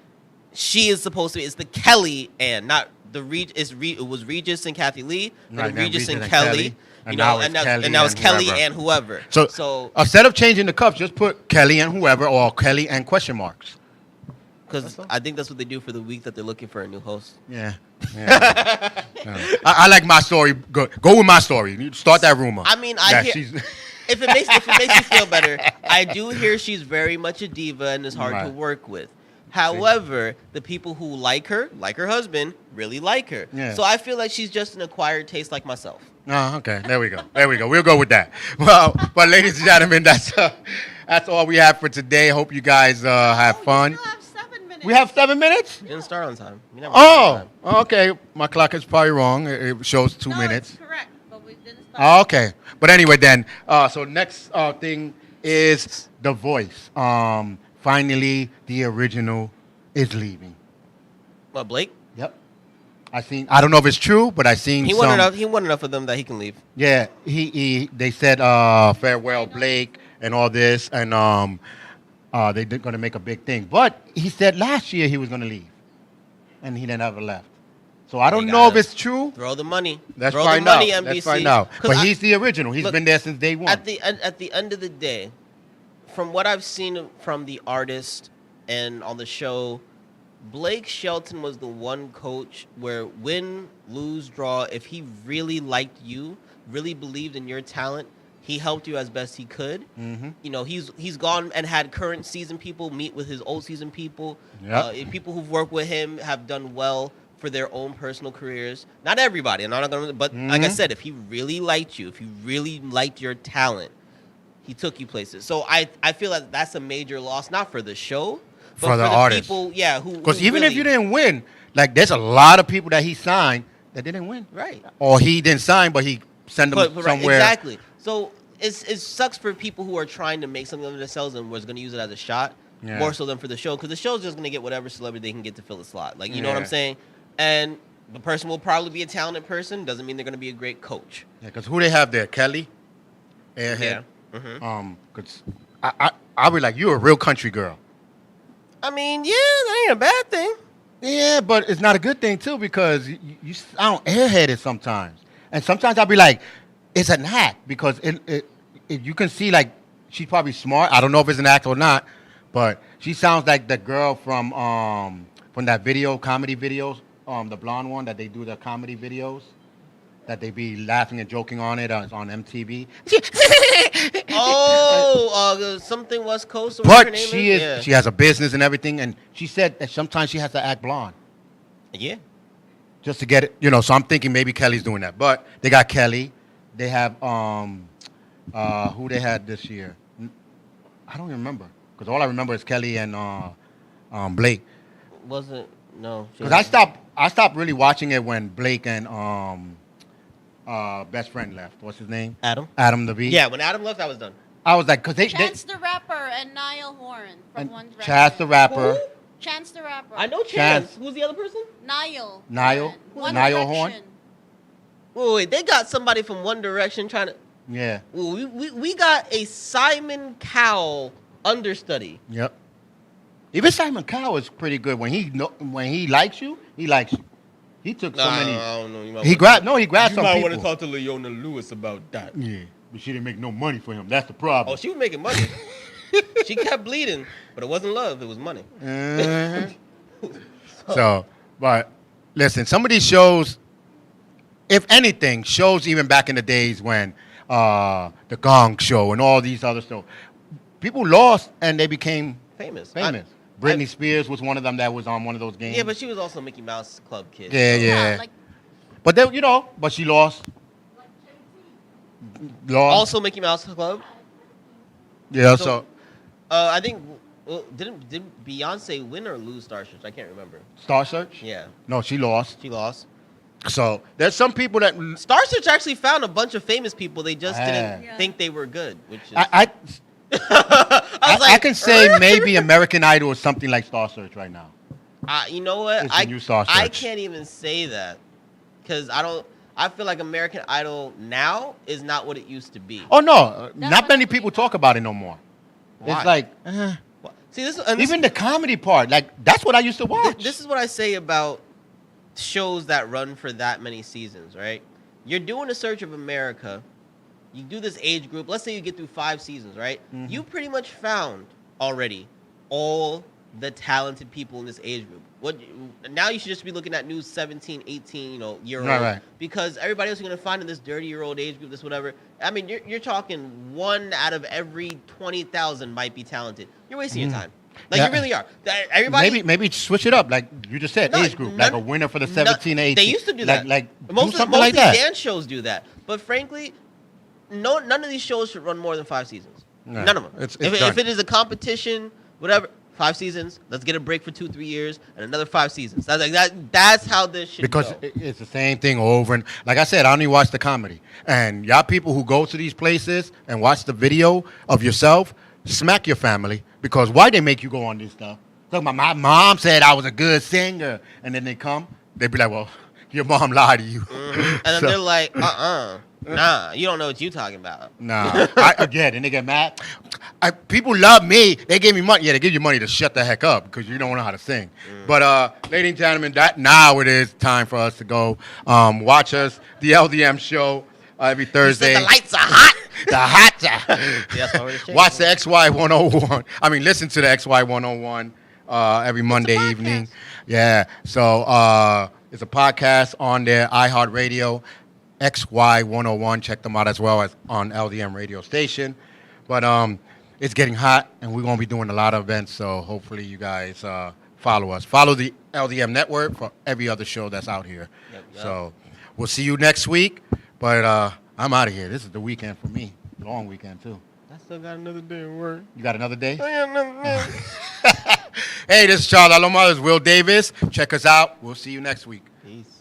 she is supposed to be. It's the Kelly and not the Regis. It was Regis and Kathy Lee, Right, then now Regis and Regis and Kelly. Kelly, and You now know, it's and now it's Kelly whoever. and whoever. So instead of changing the cups, just put Kelly and whoever or Kelly and question marks. because I think that's what they do for the week that they're looking for a new host. Yeah. Yeah. I like my story. Go with my story. You start that rumor. I mean, if it makes you feel better, I do hear she's very much a diva and is hard to work with. However, the people who like her husband, really like her. Yeah. So I feel like she's just an acquired taste like myself. Oh, okay. There we go. We'll go with that. Well, but ladies and gentlemen, that's all we have for today. Hope you guys have fun. We still have 7 minutes. We have 7 minutes? You didn't start on time. You never start on time. Okay. My clock is probably wrong. It shows 2 minutes. It's correct, but we didn't start. Okay. But anyway, then, so next thing is The Voice. Finally, the original is leaving. What, Blake? Yep. I don't know if it's true, but I seen He won enough of them that he can leave. Yeah, they said farewell Blake and all this, and they're going to make a big thing. But he said last year he was going to leave, and he never left. So I don't know if it's true. Throw the money. Let's Throw find the money, out. NBC. Let's find out. But he's the original. He's been there since day one. At the end of the day, from what I've seen from the artist and on the show, Blake Shelton was the one coach where win, lose, draw, if he really liked you, really believed in your talent, he helped you as best he could. Mm-hmm. You know, he's gone and had current season people meet with his old season people. Yep. People who've worked with him have done well for their own personal careers. Not everybody, I'm not gonna, but like I said, if he really liked you, if he really liked your talent, he took you places. So I feel like that's a major loss, not for the show, but for the artist. People, yeah, who because even really, if you didn't win, like there's a lot of people that he signed that didn't win, right? Or he didn't sign, but he sent them Right, somewhere. exactly. So it sucks for people who are trying to make something of themselves and was going to use it as a shot, more so than for the show, because the show's just going to get whatever celebrity they can get to fill the slot. Like, you know what I'm saying? And the person will probably be a talented person. Doesn't mean they're going to be a great coach. Yeah, because who they have there? Kelly, Airhead. Yeah. Mm-hmm. Because I'll be like, you're a real country girl. I mean, yeah, that ain't a bad thing. Yeah, but it's not a good thing too because you sound airheaded sometimes, and sometimes I'll be like, it's an act because it you can see like she's probably smart. I don't know if it's an act or not, but she sounds like the girl from that comedy videos, the blonde one that they do the comedy videos. That they be laughing and joking on it on MTV. Something West Coast. Or But her name she is. Yeah. She has a business and everything, and she said that sometimes she has to act blonde. Yeah. just to get it, you know. So I'm thinking maybe Kelly's doing that. But they got Kelly. They have who they had this year. I don't even remember because all I remember is Kelly and Blake. Wasn't no. Because I stopped really watching it when Blake and best friend left. What's his name? Adam Levine. Yeah, when Adam left, I was done. I was like, because Chance the Rapper and Niall Horan from One Direction. Chance the Rapper. Who? Chance the Rapper. I know Chance. Who's the other person? Niall. Niall? One Niall Direction. Horn? Wait, they got somebody from One Direction trying to. Yeah. Ooh, we got a Simon Cowell understudy. Yep. Even Simon Cowell is pretty good. When he likes you, he likes you. He took so many. I don't know. He grabbed some people. You might want to talk to Leona Lewis about that. Yeah, but she didn't make no money for him. That's the problem. Oh, she was making money. She kept bleeding, but it wasn't love. It was money. So, but listen, some of these shows, if anything, shows even back in the days when the Gong Show and all these other shows, people lost and they became famous. Britney Spears was one of them that was on one of those games. Yeah, but she was also Mickey Mouse Club kid. Yeah. Like, But they, but she lost. Also Mickey Mouse Club. Yeah. So I think did Beyonce win or lose Star Search? I can't remember. Star Search? Yeah. No, she lost. She lost. So there's some people that Star Search actually found a bunch of famous people. They just didn't think they were good. Which is I can say maybe American Idol is something like Star Search right now. You know what? It's the new Star Search. I can't even say that because I feel like American Idol now is not what it used to be. Oh no, not many people talk about it no more. Why? It's like see even the comedy part. Like that's what I used to watch. This is what I say about shows that run for that many seasons, right? You're doing a Search of America. You do this age group. Let's say you get through 5 seasons, right? Mm-hmm. You pretty much found already all the talented people in this age group. Now you should just be looking at new 17, 18, year old. Right. Because everybody else you're going to find in this 30-year-old age group, this whatever. I mean, you're talking 1 out of every 20,000 might be talented. You're wasting your time. Like, you really are. Everybody. Maybe switch it up, like you just said, age group, like a winner for the 17, 18. They used to do that. Like most do something like of the that. dance shows do that. But frankly, none of these shows should run more than 5 seasons. No, None of them. it's If it is a competition, whatever, 5 seasons. Let's get a break for 2-3 years and another 5 seasons. That's how this should because go. it's the same thing over and like I said, I only watch the comedy. And y'all people who go to these places and watch the video of yourself, smack your family because why they make you go on this stuff? So my mom said I was a good singer, and then they be like, well, your mom lied to you. Mm-hmm. And then they're like, nah, you don't know what you talking about. Nah, again, and they get mad. People love me. They give me money. Yeah, they give you money to shut the heck up because you don't know how to sing. But, ladies and gentlemen, now it is time for us to go watch us, the LDM Show, every Thursday. You said the lights are hot. The hot. Yes, watch the XY 101. I mean, listen to the XY 101 every Monday evening. Yeah. So it's a podcast on their iHeartRadio, XY 101. Check them out as well as on LDM radio station. But it's getting hot, and we're going to be doing a lot of events, so hopefully you guys follow us. Follow the LDM network for every other show that's out here. Yep. So we'll see you next week, but I'm out of here. This is the weekend for me. Long weekend, too. I still got another day of work. You got another day? I got another day. Hey, this is Charles Alomar. This is Will Davis. Check us out. We'll see you next week. Peace.